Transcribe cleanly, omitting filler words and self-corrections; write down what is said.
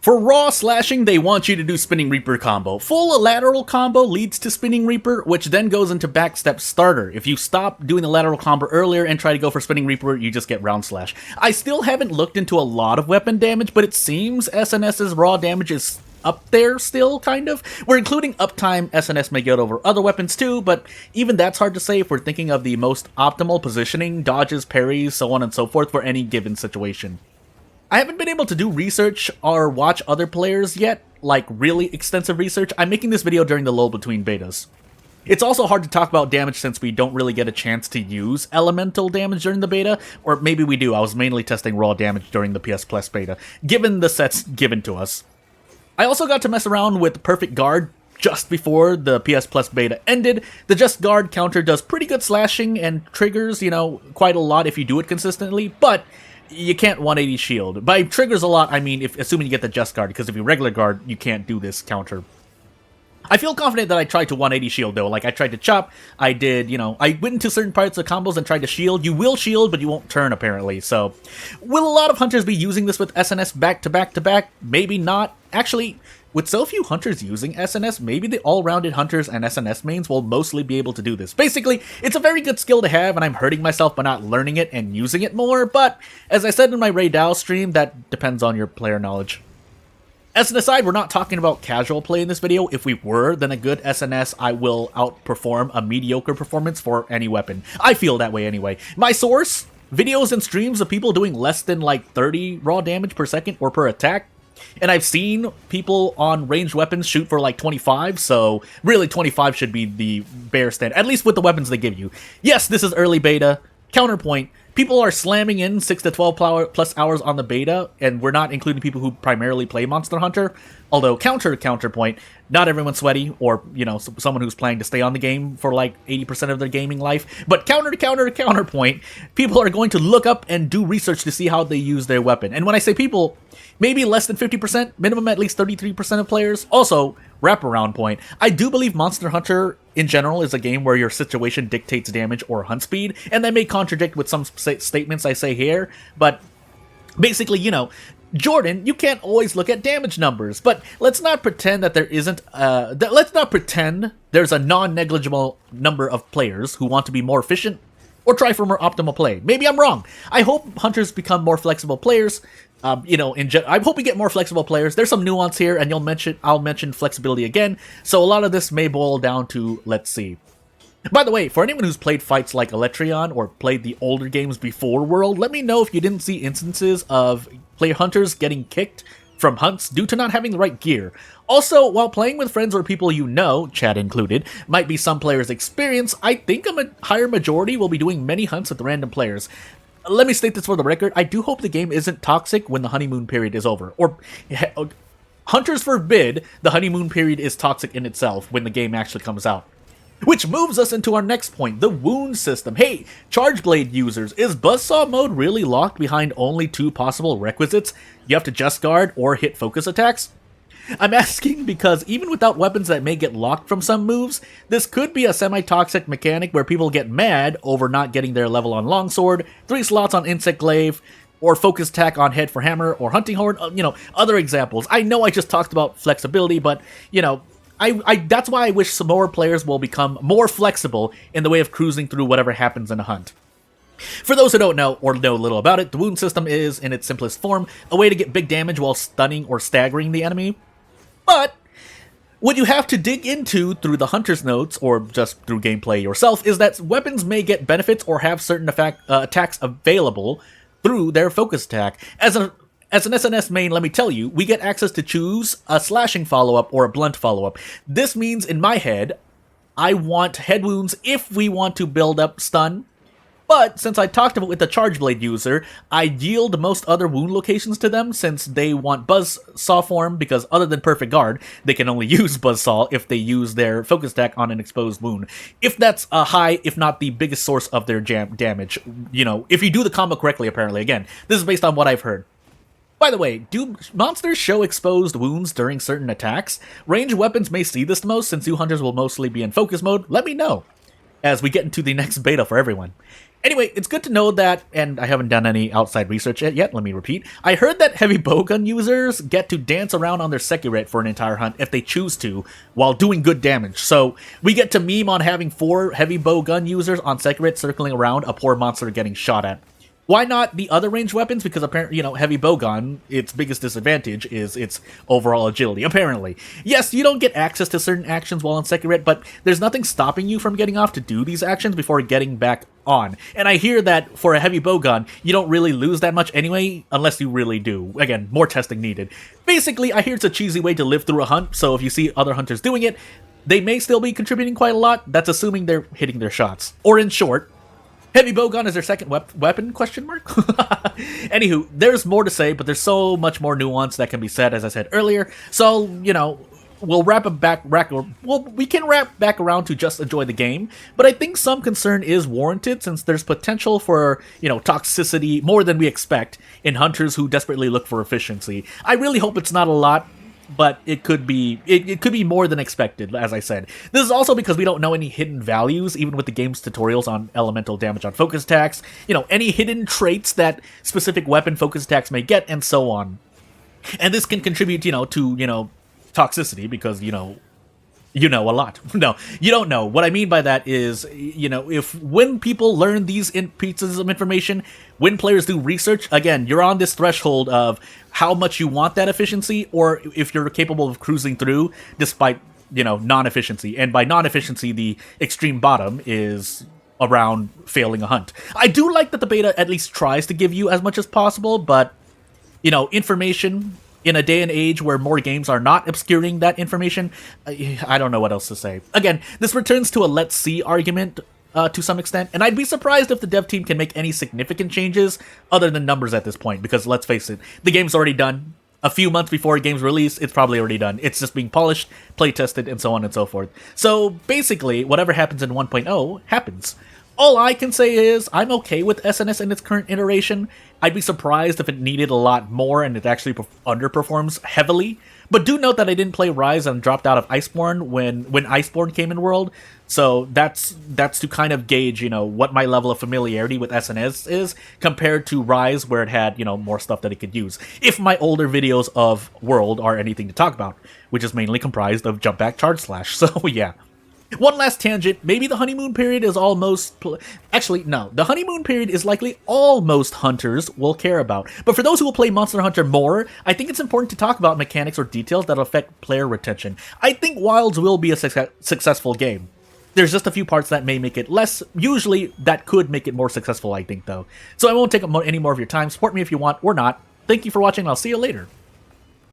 For raw slashing, they want you to do Spinning Reaper combo. Full lateral combo leads to Spinning Reaper, which then goes into backstep starter. If you stop doing the lateral combo earlier and try to go for Spinning Reaper, you just get round slash. I still haven't looked into a lot of weapon damage, but it seems SNS's raw damage is up there still, kind of. We're including uptime SNS may get over other weapons too, but even that's hard to say if we're thinking of the most optimal positioning, dodges, parries, so on and so forth for any given situation. I haven't been able to do research or watch other players yet, like really extensive research. I'm making this video during the lull between betas. It's also hard to talk about damage since we don't really get a chance to use elemental damage during the beta, or maybe we do. I was mainly testing raw damage during the PS Plus beta, given the sets given to us. I also got to mess around with Perfect Guard just before the PS Plus beta ended. The Just Guard counter does pretty good slashing and triggers, quite a lot if you do it consistently, but you can't 180 shield. By triggers a lot, I mean assuming you get the Just Guard, because if you regular guard, you can't do this counter. I feel confident that I tried to 180 shield though. Like I tried to chop, I did, I went into certain parts of combos and tried to shield. You will shield, but you won't turn apparently. So, will a lot of hunters be using this with SNS back to back to back? Maybe not. Actually, with so few hunters using SNS, maybe the all-rounded hunters and SNS mains will mostly be able to do this. Basically, it's a very good skill to have, and I'm hurting myself by not learning it and using it more, but as I said in my Rey Dau stream, that depends on your player knowledge. As an aside, we're not talking about casual play in this video. If we were, then a good SNS I will outperform a mediocre performance for any weapon. I feel that way anyway. My source? Videos and streams of people doing less than like 30 raw damage per second or per attack. And I've seen people on ranged weapons shoot for like 25, so really 25 should be the bare standard, at least with the weapons they give you. Yes, this is early beta. Counterpoint, people are slamming in 6 to 12 plus hours on the beta, and we're not including people who primarily play Monster Hunter. Although, counterpoint, not everyone's sweaty, or, someone who's planning to stay on the game for like 80% of their gaming life. But counterpoint, people are going to look up and do research to see how they use their weapon. And when I say people, maybe less than 50%, minimum at least 33% of players. Also, wraparound point, I do believe Monster Hunter in general is a game where your situation dictates damage or hunt speed, and that may contradict with some statements I say here, but basically, Jordan, you can't always look at damage numbers, but let's not pretend that there isn't, let's not pretend there's a non-negligible number of players who want to be more efficient or try for more optimal play. Maybe I'm wrong. I hope hunters become more flexible players. I hope we get more flexible players. There's some nuance here, and I'll mention flexibility again. So a lot of this may boil down to let's see. By the way, for anyone who's played fights like Electrion or played the older games before World, let me know if you didn't see instances of player hunters getting kicked from hunts due to not having the right gear. Also, while playing with friends or people you know, chat included, might be some players' experience, I think a higher majority will be doing many hunts with random players. Let me state this for the record, I do hope the game isn't toxic when the honeymoon period is over. Or, hunters forbid the honeymoon period is toxic in itself when the game actually comes out. Which moves us into our next point, the wound system. Hey, Charge Blade users, is Buzzsaw mode really locked behind only 2 possible requisites? You have to Just Guard or hit focus attacks? I'm asking because even without weapons that may get locked from some moves, this could be a semi-toxic mechanic where people get mad over not getting their level on Longsword, 3 slots on Insect Glaive, or focus attack on Head for Hammer or Hunting Horn, other examples. I know I just talked about flexibility, but, that's why I wish some more players will become more flexible in the way of cruising through whatever happens in a hunt. For those who don't know or know little about it, the wound system is, in its simplest form, a way to get big damage while stunning or staggering the enemy. But what you have to dig into through the hunter's notes, or just through gameplay yourself, is that weapons may get benefits or have certain attacks available through their focus attack. As an SNS main, let me tell you, we get access to choose a slashing follow-up or a blunt follow-up. This means, in my head, I want head wounds if we want to build up stun. But since I talked about with the Charge Blade user, I yield most other wound locations to them since they want Buzzsaw form, because other than Perfect Guard, they can only use Buzzsaw if they use their focus attack on an exposed wound. If that's a high, if not the biggest source of their damage, if you do the combo correctly, apparently. Again, this is based on what I've heard. By the way, do monsters show exposed wounds during certain attacks? Ranged weapons may see this the most, since you hunters will mostly be in focus mode. Let me know as we get into the next beta for everyone. Anyway, it's good to know that, and I haven't done any outside research yet, let me repeat. I heard that heavy bowgun users get to dance around on their Sekiret for an entire hunt if they choose to, while doing good damage. So, we get to meme on having 4 heavy bowgun users on Sekiret circling around a poor monster getting shot at. Why not the other ranged weapons? Because apparently, heavy bowgun, its biggest disadvantage is its overall agility, apparently. Yes, you don't get access to certain actions while on Sekiret, but there's nothing stopping you from getting off to do these actions before getting back on. And I hear that for a heavy bowgun, you don't really lose that much anyway, unless you really do. Again, more testing needed. Basically, I hear it's a cheesy way to live through a hunt, so if you see other hunters doing it, they may still be contributing quite a lot. That's assuming they're hitting their shots. Or in short, heavy bowgun is their second weapon, question mark? Anywho, there's more to say, but there's so much more nuance that can be said, as I said earlier. So, we can wrap back around to just enjoy the game, but I think some concern is warranted since there's potential for, toxicity more than we expect in hunters who desperately look for efficiency. I really hope it's not a lot, but it could be more than expected, as I said. This is also because we don't know any hidden values, even with the game's tutorials on elemental damage on focus attacks, any hidden traits that specific weapon focus attacks may get, and so on. And this can contribute, to, toxicity, because, a lot. No, you don't know. What I mean by that is, when people learn these pieces of information, when players do research, again, you're on this threshold of how much you want that efficiency, or if you're capable of cruising through despite, non-efficiency. And by non-efficiency, the extreme bottom is around failing a hunt. I do like that the beta at least tries to give you as much as possible, but, information in a day and age where more games are not obscuring that information, I don't know what else to say. Again, this returns to a let's see argument to some extent, and I'd be surprised if the dev team can make any significant changes other than numbers at this point, because let's face it, the game's already done. A few months before a game's release, it's probably already done. It's just being polished, play tested, and so on and so forth. So basically, whatever happens in 1.0 happens. All I can say is, I'm okay with SnS in its current iteration. I'd be surprised if it needed a lot more and it actually underperforms heavily. But do note that I didn't play Rise and dropped out of Iceborne when Iceborne came in World. So that's to kind of gauge, what my level of familiarity with SnS is compared to Rise, where it had, more stuff that it could use. If my older videos of World are anything to talk about, which is mainly comprised of jump back charge slash. So yeah. One last tangent, maybe the honeymoon period is almost... Actually, no. The honeymoon period is likely all most hunters will care about. But for those who will play Monster Hunter more, I think it's important to talk about mechanics or details that affect player retention. I think Wilds will be a successful game. There's just a few parts that may make it less. Usually, that could make it more successful, I think, though. So I won't take up any more of your time. Support me if you want or not. Thank you for watching, and I'll see you later.